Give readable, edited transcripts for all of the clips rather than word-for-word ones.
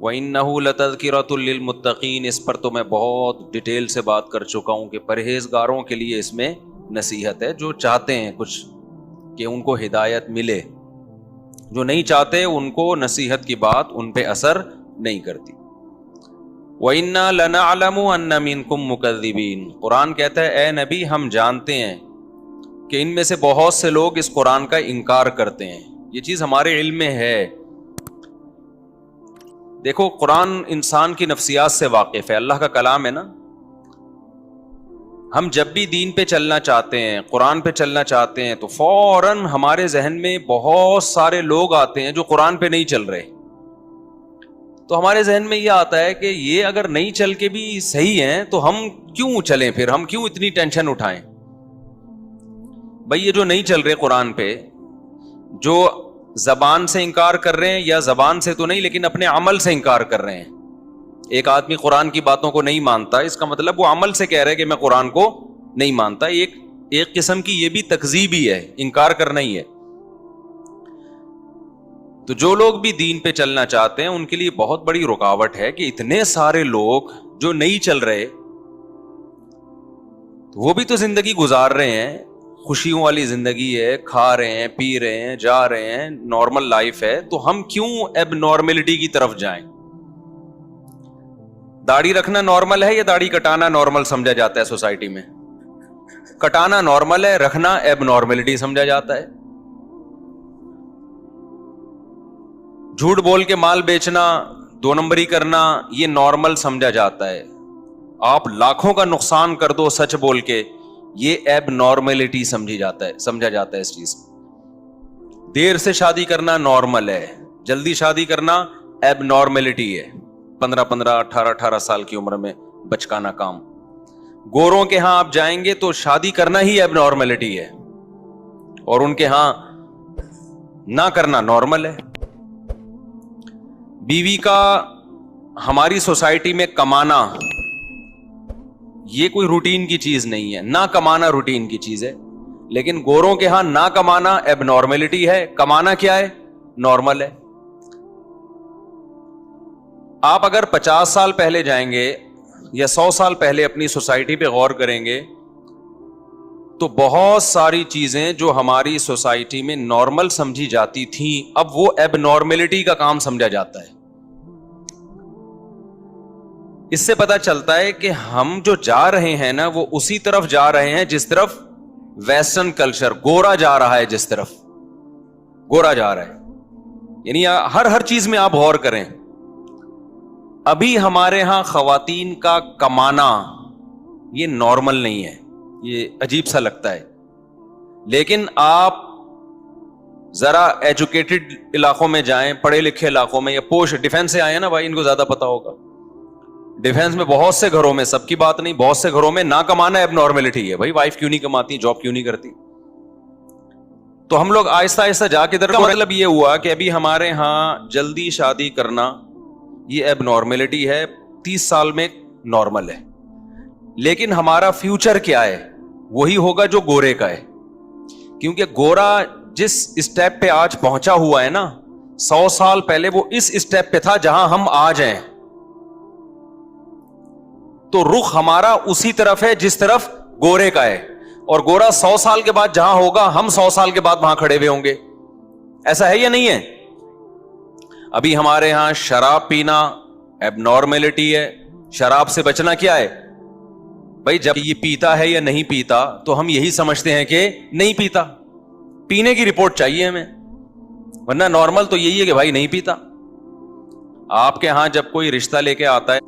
وَإِنَّهُ لَتَذْكِرَةٌ لِّلْمُتَّقِينَ، اس پر تو میں بہت ڈیٹیل سے بات کر چکا ہوں کہ پرہیزگاروں کے لیے اس میں نصیحت ہے، جو چاہتے ہیں کچھ کہ ان کو ہدایت ملے، جو نہیں چاہتے ان کو نصیحت کی بات ان پہ اثر نہیں کرتی۔ وَإِنَّا لَنَعْلَمُ أَنَّ مِنكُم مُّكَذِّبِينَ، قرآن کہتا ہے اے نبی ہم جانتے ہیں کہ ان میں سے بہت سے لوگ اس قرآن کا انکار کرتے ہیں، یہ چیز ہمارے علم میں ہے۔ دیکھو قرآن انسان کی نفسیات سے واقف ہے، اللہ کا کلام ہے نا۔ ہم جب بھی دین پہ چلنا چاہتے ہیں، قرآن پہ چلنا چاہتے ہیں، تو فوراً ہمارے ذہن میں بہت سارے لوگ آتے ہیں جو قرآن پہ نہیں چل رہے، تو ہمارے ذہن میں یہ آتا ہے کہ یہ اگر نہیں چل کے بھی صحیح ہیں تو ہم کیوں چلیں، پھر ہم کیوں اتنی ٹینشن اٹھائیں۔ بھئی یہ جو نہیں چل رہے قرآن پہ، جو زبان سے انکار کر رہے ہیں، یا زبان سے تو نہیں لیکن اپنے عمل سے انکار کر رہے ہیں۔ ایک آدمی قرآن کی باتوں کو نہیں مانتا، اس کا مطلب وہ عمل سے کہہ رہے کہ میں قرآن کو نہیں مانتا۔ ایک قسم کی یہ بھی تکذیب ہی ہے، انکار کرنا ہی ہے۔ تو جو لوگ بھی دین پہ چلنا چاہتے ہیں ان کے لیے بہت بڑی رکاوٹ ہے کہ اتنے سارے لوگ جو نہیں چل رہے، وہ بھی تو زندگی گزار رہے ہیں، خوشیوں والی زندگی ہے، کھا رہے ہیں، پی رہے ہیں، جا رہے ہیں، نارمل لائف ہے، تو ہم کیوں اب نارملٹی کی طرف جائیں؟ داڑھی رکھنا نارمل ہے یا داڑھی کٹانا نارمل سمجھا جاتا ہے سوسائٹی میں؟ کٹانا نارمل ہے، رکھنا اب نارملٹی سمجھا جاتا ہے۔ جھوٹ بول کے مال بیچنا، دو نمبری کرنا، یہ نارمل سمجھا جاتا ہے۔ آپ لاکھوں کا نقصان کر دو سچ بول کے، یہ اب نارملٹی سمجھا جاتا ہے اس چیز۔ دیر سے شادی کرنا نارمل ہے، جلدی شادی کرنا اب نارملٹی ہے۔ 18 سال کی عمر میں بچکانا کام۔ گوروں کے ہاں آپ جائیں گے تو شادی کرنا ہی اب نارملٹی ہے، اور ان کے ہاں نہ کرنا نارمل ہے۔ بیوی کا ہماری سوسائٹی میں کمانا یہ کوئی روٹین کی چیز نہیں ہے، نہ کمانا روٹین کی چیز ہے، لیکن گوروں کے ہاں نہ کمانا اب نارملٹی ہے، کمانا کیا ہے؟ نارمل ہے۔ آپ اگر 50 سال پہلے جائیں گے یا 100 سال پہلے اپنی سوسائٹی پہ غور کریں گے تو بہت ساری چیزیں جو ہماری سوسائٹی میں نارمل سمجھی جاتی تھیں اب وہ اب نارملٹی کا کام سمجھا جاتا ہے۔ اس سے پتا چلتا ہے کہ ہم جو جا رہے ہیں نا وہ اسی طرف جا رہے ہیں جس طرف ویسٹرن کلچر، گورا جا رہا ہے، جس طرف گورا جا رہا ہے۔ یعنی ہر چیز میں آپ غور کریں، ابھی ہمارے ہاں خواتین کا کمانا یہ نارمل نہیں ہے، یہ عجیب سا لگتا ہے، لیکن آپ ذرا ایجوکیٹڈ علاقوں میں جائیں، پڑھے لکھے علاقوں میں، یا پوش ڈیفنس سے آئے ہیں نا بھائی، ان کو زیادہ پتا ہوگا۔ ڈیفنس میں بہت سے گھروں میں، سب کی بات نہیں، بہت سے گھروں میں نہ کمانا اب نارملٹی ہے۔ بھائی وائف کیوں نہیں کماتی، جاب کیوں نہیں کرتی؟ تو ہم لوگ آہستہ آہستہ جا کے در کا مطلب یہ ہوا کہ ابھی ہمارے ہاں جلدی شادی کرنا یہ اب نارملٹی ہے، 30 سال میں نارمل ہے، لیکن ہمارا فیوچر کیا ہے؟ وہی ہوگا جو گورے کا ہے، کیونکہ گورا جس اسٹیپ پہ آج پہنچا ہوا ہے نا، 100 سال پہلے وہ اس اسٹیپ پہ تھا جہاں ہم آج ہیں، تو رخ ہمارا اسی طرف ہے جس طرف گورے کا ہے، اور گورا 100 سال کے بعد جہاں ہوگا ہم 100 سال کے بعد وہاں کھڑے ہوئے ہوں گے۔ ایسا ہے یا نہیں ہے؟ ابھی ہمارے ہاں شراب پینا اب نارملٹی ہے، شراب سے بچنا کیا ہے؟ بھائی جب یہ پیتا ہے یا نہیں پیتا تو ہم یہی سمجھتے ہیں کہ نہیں پیتا، پینے کی رپورٹ چاہیے ہمیں، ورنہ نارمل تو یہی ہے کہ بھائی نہیں پیتا۔ آپ کے ہاں جب کوئی رشتہ لے کے آتا ہے،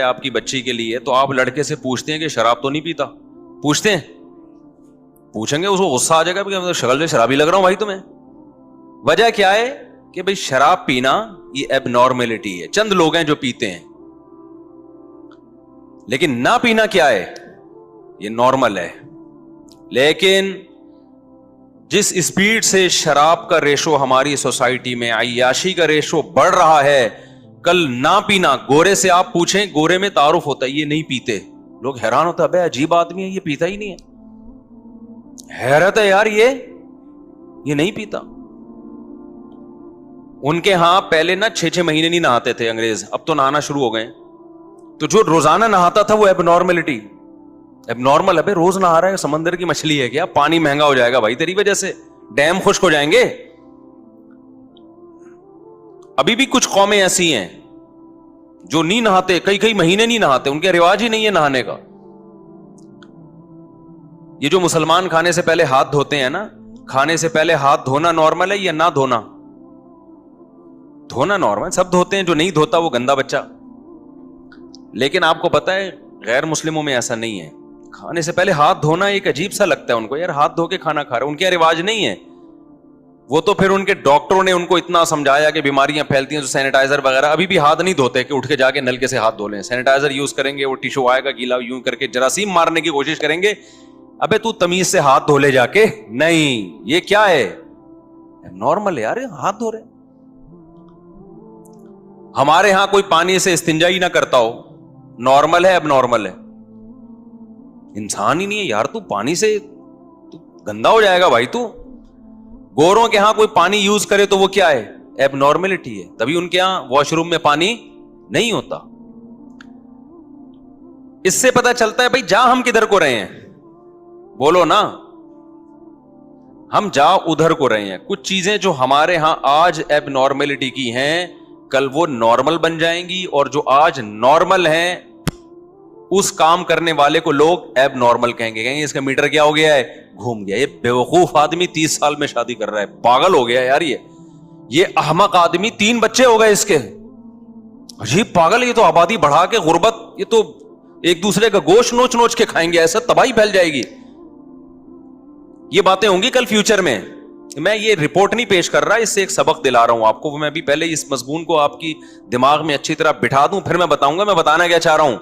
آپ کی بچی کے لیے، تو آپ لڑکے سے پوچھتے ہیں کہ شراب تو نہیں پیتا؟ پوچھتے ہیں؟ پوچھیں گے اس کو غصہ آ جائے گا کہ شکل سے شرابی لگ رہا ہوں بھائی تمہیں۔ وجہ کیا ہے کہ بھائی شراب پینا یہ اب نارملٹی ہے، چند لوگ ہیں جو پیتے ہیں، لیکن نہ پینا کیا ہے؟ یہ نارمل ہے۔ لیکن جس اسپیڈ سے شراب کا ریشو ہماری سوسائٹی میں، عیاشی کا ریشو بڑھ رہا ہے، کل نہ پینا، گورے سے آپ پوچھیں، گورے میں تعارف ہوتا ہے یہ نہیں پیتے، لوگ حیران ہوتا ہے، بے عجیب آدمی ہے، یہ پیتا ہی نہیں ہے، حیرت ہے یار، یہ نہیں پیتا۔ ان کے ہاں پہلے نا 6 مہینے نہیں نہاتے تھے انگریز, اب تو نہانا شروع ہو گئے. تو جو روزانہ نہاتا تھا وہ اب نارمل ہے. روز نہا رہا ہے, سمندر کی مچھلی ہے کیا؟ پانی مہنگا ہو جائے گا بھائی تیری وجہ سے, ڈیم خشک ہو جائیں گے. ابھی بھی کچھ قومیں ایسی ہیں جو نہیں نہاتے, کئی مہینے نہیں نہاتے, ان کے رواج ہی نہیں ہے نہانے کا. یہ جو مسلمان کھانے سے پہلے ہاتھ دھوتے ہیں نا, کھانے سے پہلے ہاتھ دھونا نارمل ہے یا نہ دھونا؟ دھونا نارمل, سب دھوتے ہیں, جو نہیں دھوتا وہ گندا بچہ. لیکن آپ کو پتا ہے غیر مسلموں میں ایسا نہیں ہے. کھانے سے پہلے ہاتھ دھونا ایک عجیب سا لگتا ہے ان کو, یار ہاتھ دھو کے کھانا کھا رہے, ان کے رواج نہیں ہے. وہ تو پھر ان کے ڈاکٹروں نے ان کو اتنا سمجھایا کہ بیماریاں پھیلتی ہیں تو سینیٹائزر وغیرہ, ابھی بھی ہاتھ نہیں دھوتے کہ اٹھ کے جا کے نلکے سے ہاتھ دھو لیں. سینیٹائزر یوز کریں گے, وہ ٹیشو آئے گا گیلا, یوں کر کے جراثیم مارنے کی کوشش کریں گے. ابے تو تمیز سے ہاتھ دھو لے جا کے. نہیں, یہ کیا ہے؟ نارمل ہے یار, ہاتھ دھو رہے. ہمارے ہاں کوئی پانی سے استنجا ہی نہ کرتا ہو, نارمل ہے اب نارمل ہے؟ انسان ہی نہیں ہے یار, تو پانی سے تو گندا ہو جائے گا بھائی. تو گوروں کے ہاں کوئی پانی یوز کرے تو وہ کیا ہے؟ ایب نارملٹی ہے. تبھی ان کے ہاں واش روم میں پانی نہیں ہوتا. اس سے پتا چلتا ہے بھائی جا ہم کدھر کو رہے ہیں, بولو نا, ہم جا ادھر کو رہے ہیں. کچھ چیزیں جو ہمارے ہاں آج ایب نارملٹی کی ہیں, کل وہ نارمل بن جائیں گی, اور جو آج نارمل ہیں اس کام کرنے والے کو لوگ ایب نارمل کہیں گے اس کا میٹر کیا ہو گیا ہے, گھوم گیا. یہ بیوقوف آدمی 30 سال میں شادی کر رہا ہے, پاگل ہو گیا یار. یہ احمق آدمی 3 بچے ہو گئے اس کے, عجیب پاگل. یہ تو آبادی بڑھا کے غربت, یہ تو ایک دوسرے کا گوشت نوچ نوچ کے کھائیں گے, ایسا تباہی پھیل جائے گی. یہ باتیں ہوں گی کل فیوچر میں. میں یہ رپورٹ نہیں پیش کر رہا, اس سے ایک سبق دلا رہا ہوں آپ کو. میں بھی پہلے اس مضمون کو آپ کی دماغ میں اچھی طرح بٹھا دوں, پھر میں بتاؤں گا میں بتانا کیا چاہ رہا ہوں.